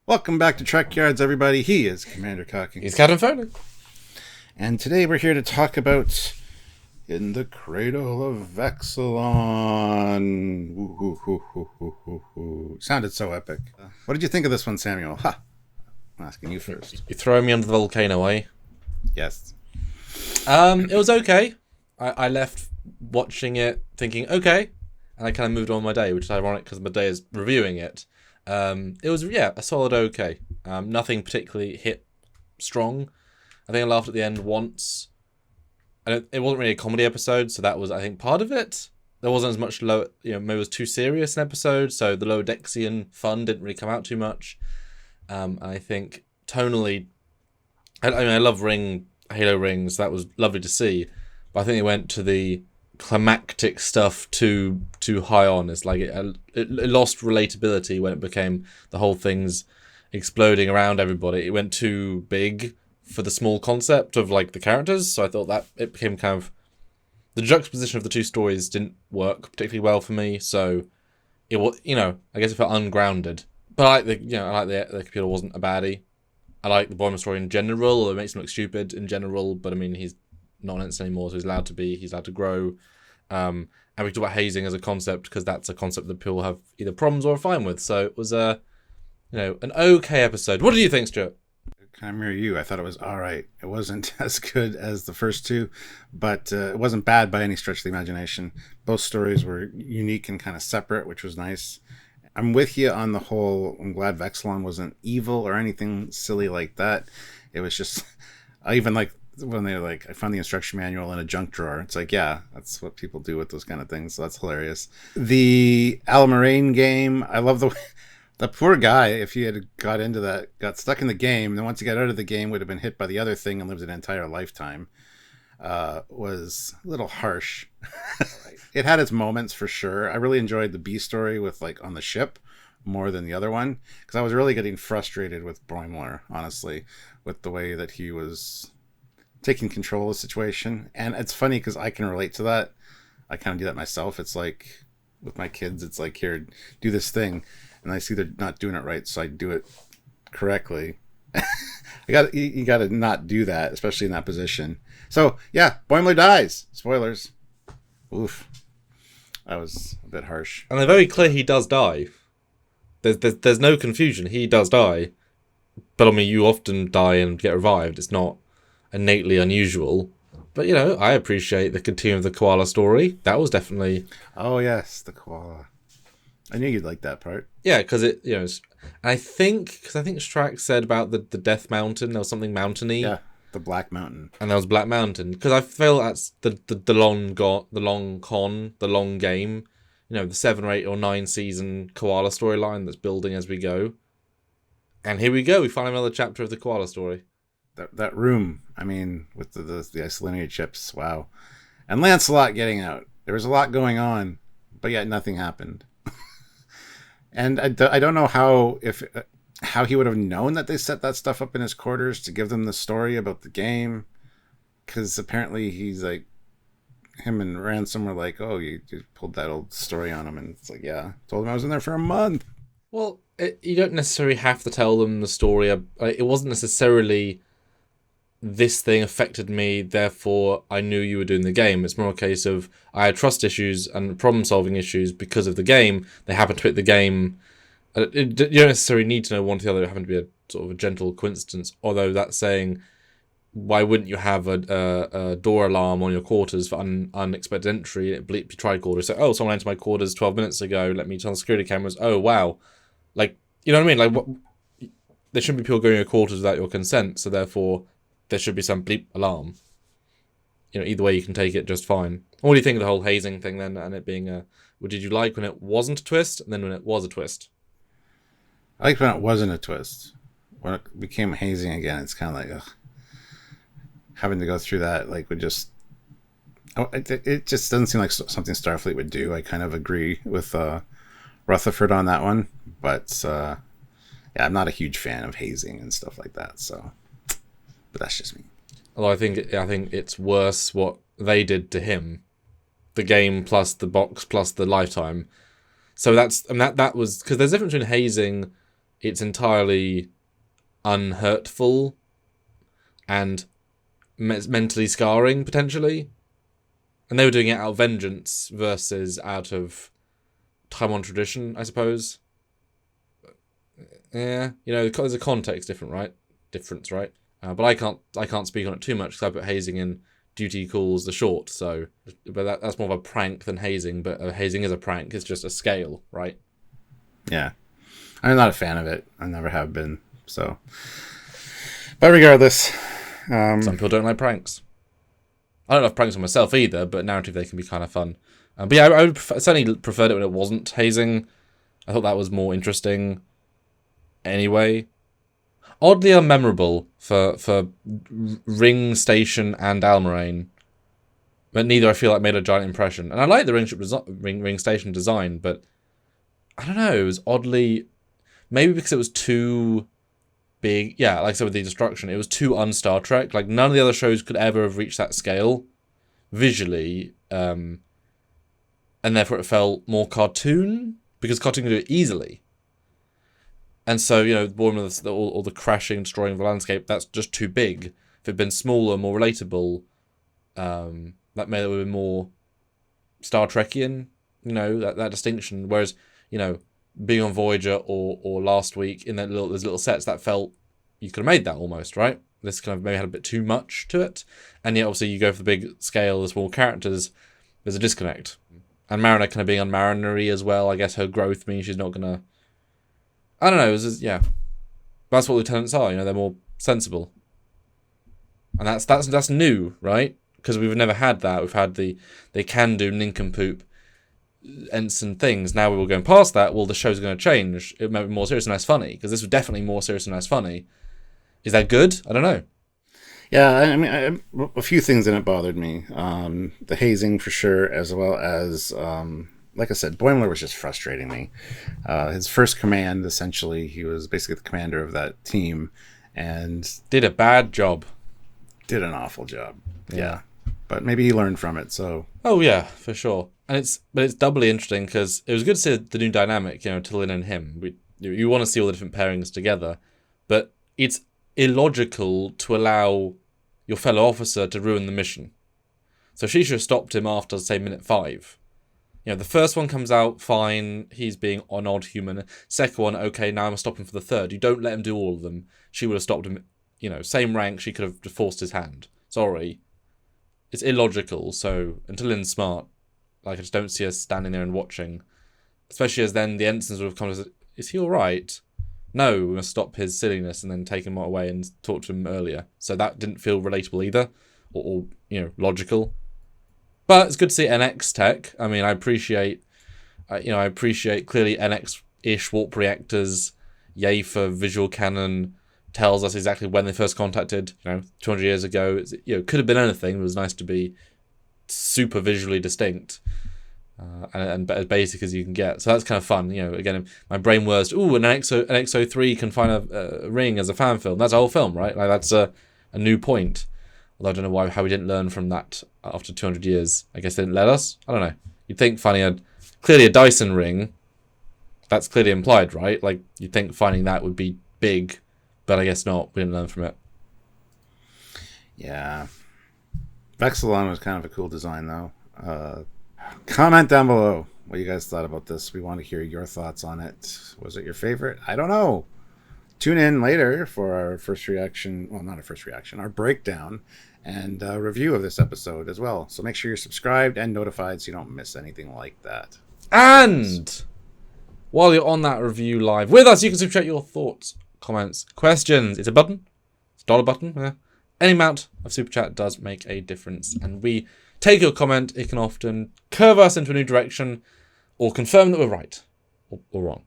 Welcome back to Trekyards, everybody. He is Commander Cocking. He's Captain Foley. And today we're here to talk about In the Cradle of Vexilon. Sounded so epic. What did you think of this one, Samuel? Ha! I'm asking you first. You're throwing me under the volcano, are you? Yes. It was okay. I left watching it thinking, okay, and I kind of moved on with my day, which is ironic because my day is reviewing it. It was, a solid okay. Nothing particularly hit strong. I think I laughed at the end once. And it wasn't really a comedy episode, so that was, I think, part of it. There wasn't as much maybe it was too serious an episode, so the low Dexian fun didn't really come out too much. I think tonally, I love Halo rings. That was lovely to see, but I think they went to the climactic stuff too high on. It's like it lost relatability when it became the whole thing's exploding around everybody. It went too big for the small concept of like the characters, so I thought that it became kind of the juxtaposition of the two stories didn't work particularly well for me. So it was, I guess it felt ungrounded. But I like the computer wasn't a baddie. I like the Boimler story in general. It makes him look stupid in general, but I mean he's not an instant anymore, so he's allowed to be. He's allowed to grow. And we talk about hazing as a concept because that's a concept that people have either problems or are fine with. So it was an okay episode. What do you think, Stuart? Kind of mirror you. I thought it was all right. It wasn't as good as the first two, but it wasn't bad by any stretch of the imagination. Both stories were unique and kind of separate, which was nice. I'm with you on the whole. I'm glad Vexilon wasn't evil or anything silly like that. It was just, I even like when they're like, I found the instruction manual in a junk drawer. It's like, yeah, that's what people do with those kind of things. So that's hilarious. The Almarane game, I love the way. The poor guy, if he had got into that, got stuck in the game, and then once he got out of the game, would have been hit by the other thing and lived an entire lifetime, was a little harsh. It had its moments for sure. I really enjoyed the B story with like on the ship more than the other one, because I was really getting frustrated with Boimler, honestly, with the way that he was taking control of the situation. And it's funny because I can relate to that. I kind of do that myself. It's like with my kids, it's like, here, do this thing. And I see they're not doing it right, so I do it correctly. You got to not do that, especially in that position. So yeah, Boimler dies. Spoilers. Oof, that was a bit harsh. And they're very clear he does die. There's no confusion. He does die, but I mean, you often die and get revived. It's not innately unusual. But I appreciate the continuing of the koala story. That was definitely. Oh yes, the koala. I knew you'd like that part. Yeah, because I think Strax said about the Death Mountain. There was something mountainy. Yeah, the Black Mountain. And there was Black Mountain. Because I feel that's the long game. The 7 or 8 or 9 season koala storyline that's building as we go. And here we go. We find another chapter of the koala story. That room. I mean, with the Isolinian chips. Wow. And Lancelot getting out. There was a lot going on, but yet nothing happened. And I don't know how he would have known that they set that stuff up in his quarters to give them the story about the game, because apparently he's like, him and Ransom were like, oh, you pulled that old story on him, and it's like, yeah, told him I was in there for a month. Well, you don't necessarily have to tell them the story. It wasn't necessarily this thing affected me, therefore I knew you were doing the game. It's more a case of I had trust issues and problem-solving issues because of the game. They happened to pick the game. You don't necessarily need to know one to the other. It happened to be a sort of a gentle coincidence. Although that's saying, why wouldn't you have a door alarm on your quarters for unexpected entry? And it bleep your tricorder. So, oh, someone entered my quarters 12 minutes ago. Let me turn on the security cameras. Oh, wow. Like, you know what I mean? Like, there shouldn't be people going in your quarters without your consent. So therefore, there should be some bleep alarm. Either way you can take it just fine. What do you think of the whole hazing thing then, and it being what did you like when it wasn't a twist, and then when it was a twist? I liked when it wasn't a twist. When it became hazing again, it's kind of like, ugh. Having to go through that, like, would just... It just doesn't seem like something Starfleet would do. I kind of agree with Rutherford on that one. But, yeah, I'm not a huge fan of hazing and stuff like that, so... But that's just me. Although I think it's worse what they did to him. The game plus the box plus the lifetime. So that was because there's a difference between hazing it's entirely unhurtful and mentally scarring, potentially. And they were doing it out of vengeance versus out of time-on tradition, I suppose. Yeah, there's a context difference, right? But I can't speak on it too much because I put hazing in duty calls the short. So, but that's more of a prank than hazing. But hazing is a prank. It's just a scale, right? Yeah, I'm not a fan of it. I never have been. So, but regardless, some people don't like pranks. I don't love pranks on myself either, but narrative they can be kind of fun. But yeah, I would certainly preferred it when it wasn't hazing. I thought that was more interesting. Anyway, oddly unmemorable for Ring Station and Almerain, but neither I feel like made a giant impression. And I like the Ring Station design, but I don't know. It was oddly, maybe because it was too big. Yeah, like I said with the destruction, it was too un-Star Trek. Like none of the other shows could ever have reached that scale visually, and therefore it felt more cartoon because cartoon can do it easily. And so, all the crashing, destroying of the landscape, that's just too big. If it had been smaller, more relatable, that may have been more Star Trekian, that distinction. Whereas, being on Voyager or last week in those little sets, that felt, you could have made that almost, right? This kind of maybe had a bit too much to it. And yet, obviously, you go for the big scale, the small characters, there's a disconnect. And Mariner kind of being unmarinery as well, I guess her growth means she's not going to... I don't know, yeah. That's what lieutenants are, they're more sensible. And that's new, right? Because we've never had that. We've had they can do nincompoop ensign things. Now we're going past that, well, the show's going to change. It might be more serious and less funny, because this was definitely more serious and less funny. Is that good? I don't know. Yeah, I mean, a few things in it bothered me. The hazing, for sure, as well as... like I said, Boimler was just frustrating me. His first command, essentially, he was basically the commander of that team, and did a bad job. Did an awful job. Yeah. But maybe he learned from it. So. Oh yeah, for sure. And it's doubly interesting because it was good to see the new dynamic. Tillin and him. You want to see all the different pairings together, but it's illogical to allow your fellow officer to ruin the mission. So she should have stopped him after, say, minute 5. The first one comes out, fine, he's being an odd human. Second one, okay, now I'm going to stop him for the third. You don't let him do all of them. She would have stopped him, same rank, she could have forced his hand. Sorry. It's illogical, so until Lynn's smart, I just don't see her standing there and watching. Especially as then the ensigns would have come and said, is he alright? No, we must stop his silliness and then take him away and talk to him earlier. So that didn't feel relatable either, or logical. But it's good to see NX tech. I mean, I appreciate clearly NX-ish warp reactors. Yay for visual canon. Tells us exactly when they first contacted. 200 years ago. Could have been anything. It was nice to be super visually distinct and as basic as you can get. So that's kind of fun. Again, my brain was, ooh, an S4E3 can find a ring as a fan film. That's a whole film, right? Like that's a new point. Although I don't know how we didn't learn from that after 200 years. I guess they didn't let us. I don't know. You'd think finding clearly a Dyson ring, that's clearly implied, right? Like, you'd think finding that would be big, but I guess not. We didn't learn from it. Yeah. Vexilon was kind of a cool design, though. Comment down below what you guys thought about this. We want to hear your thoughts on it. Was it your favorite? I don't know. Tune in later for our first reaction. Well, not our first reaction, our breakdown and review of this episode as well. So make sure you're subscribed and notified so you don't miss anything like that. And while you're on that review live with us, you can super chat your thoughts, comments, questions. It's a button. It's a dollar button. Yeah. Any amount of super chat does make a difference. And we take your comment. It can often curve us into a new direction or confirm that we're right or wrong.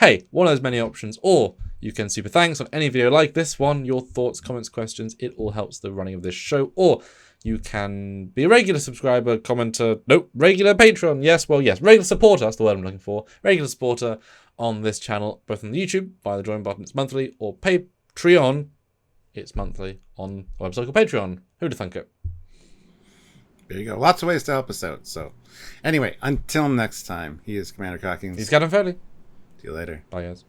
Hey, one of those many options. Or you can super thanks on any video like this one. Your thoughts, comments, questions. It all helps the running of this show. Or you can be a regular subscriber, commenter. Nope, regular Patreon. Yes, regular supporter. That's the word I'm looking for. Regular supporter on this channel, both on the YouTube via the join button. It's monthly, or Patreon. It's monthly on a website called Patreon. Who'd have thunk it? There you go. Lots of ways to help us out. So, anyway, until next time, he is Commander Cockings. He's Captain Foley. See you later. Bye, guys.